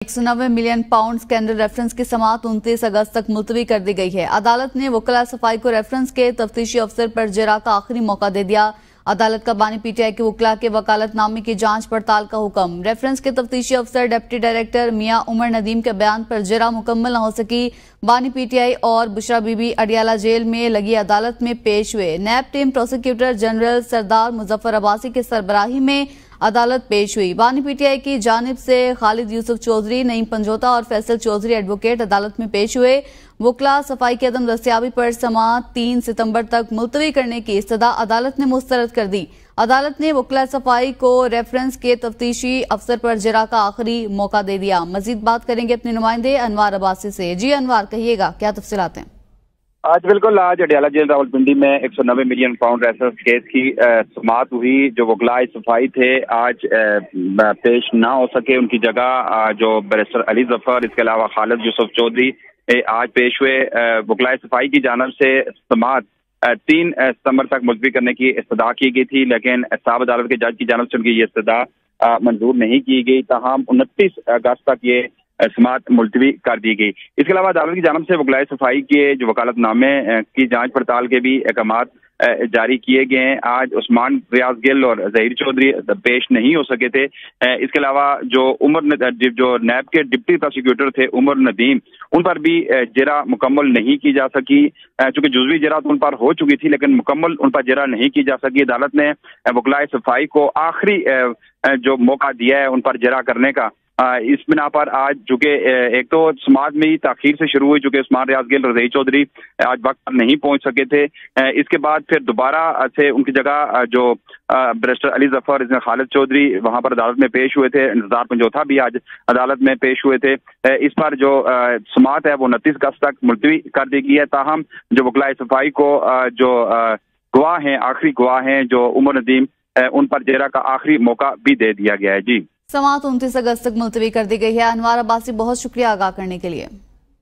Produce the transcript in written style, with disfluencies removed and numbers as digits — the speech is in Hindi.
190 मिलियन पाउंड स्कैंडल रेफरेंस की समाअत 29 अगस्त तक मुलतवी कर दी गई है। अदालत ने वकला सफाई को रेफरेंस के तफ्तीशी अफसर पर जरा का आखिरी मौका दे दिया। अदालत का बानी पीटीआई के वकला के वकालतनामे की जांच पड़ताल का हुक्म। रेफरेंस के तफ्तीशी अफसर डिप्टी डायरेक्टर मियां उमर नदीम के बयान पर जरा मुकम्मल न हो सकी। बानी पीटीआई और बुशरा बीबी अडियाला जेल में लगी अदालत में पेश हुए। नैब टीम प्रोसिक्यूटर जनरल सरदार मुजफ्फर अब्बासी की सरबराही में अदालत पेश हुई। बानी पीटीआई की जानिब से खालिद यूसुफ चौधरी, नईम पंजोता और फैसल चौधरी एडवोकेट अदालत में पेश हुए। वकला सफाई की अदम दस्तियाबी पर समाअत 3 सितंबर तक मुलतवी करने की इस्तदा अदालत ने मुस्तरद कर दी। अदालत ने वकला सफाई को रेफरेंस के तफ्तीशी अफसर पर जरा का आखिरी मौका दे दिया। मजीद बात करेंगे अपने नुमाइंदे अनवार अब्बासी से। जी अनवार, कहिएगा क्या तफसीलात हैं? आज अडियाला जेल रावलपिंडी में 190 मिलियन पाउंड रेफरेंस केस की समाअत हुई। जो वकलाए सफाई थे आज पेश ना हो सके, उनकी जगह जो बैरिस्टर अली जफर, इसके अलावा खालिद यूसुफ चौधरी आज पेश हुए। वकलाए सफाई की जानब से समाअत 3 सितंबर तक मुलतवी करने की इस्तदा की गई थी, लेकिन साहब अदालत के जज की जानब से उनकी ये इस्तदा मंजूर नहीं की गई। ताहम 29 अगस्त तक ये समाअत मुलतवी कर दी गई। इसके अलावा अदालत की जानब से वकलाए सफाई के जो वकालतनामे की जांच पड़ताल के भी अहकामात जारी किए गए हैं। आज उस्मान रियाज गिल और जहीर चौधरी पेश नहीं हो सके थे। इसके अलावा जो नैब के डिप्टी प्रोसिक्यूटर थे उमर नदीम, उन पर भी जरा मुकम्मल नहीं की जा सकी। चूंकि जुज़वी जरा तो उन पर हो चुकी थी, लेकिन मुकम्मल उन पर जरा नहीं की जा सकी। अदालत ने वकलाए सफाई को आखिरी जो मौका दिया है उन पर जरा करने का, इस बिना पर आज चूंकि एक तो समाज में ही ताखीर से शुरू हुई, चूंकि उस्मान रियाज गिल और जहीर चौधरी आज वक्त पर नहीं पहुंच सके थे। इसके बाद फिर दोबारा से उनकी जगह जो बैरिस्टर अली जफर, इसमें खालिद चौधरी वहां पर अदालत में पेश हुए थे। सरदार पंजोता भी आज अदालत में पेश हुए थे। इस पर जो समाअत है वो 29 अगस्त तक मुलतवी कर दी गई है। ताहम जो वकलाए सफाई को जो गवाह हैं, आखिरी गवाह हैं जो उमर नदीम, उन पर जेरा का आखिरी मौका भी दे दिया गया है। जी, समाअत 29 अगस्त तक मुलतवी कर दी गई है। अनवार अब्बासी, बहुत शुक्रिया आगाह करने के लिए।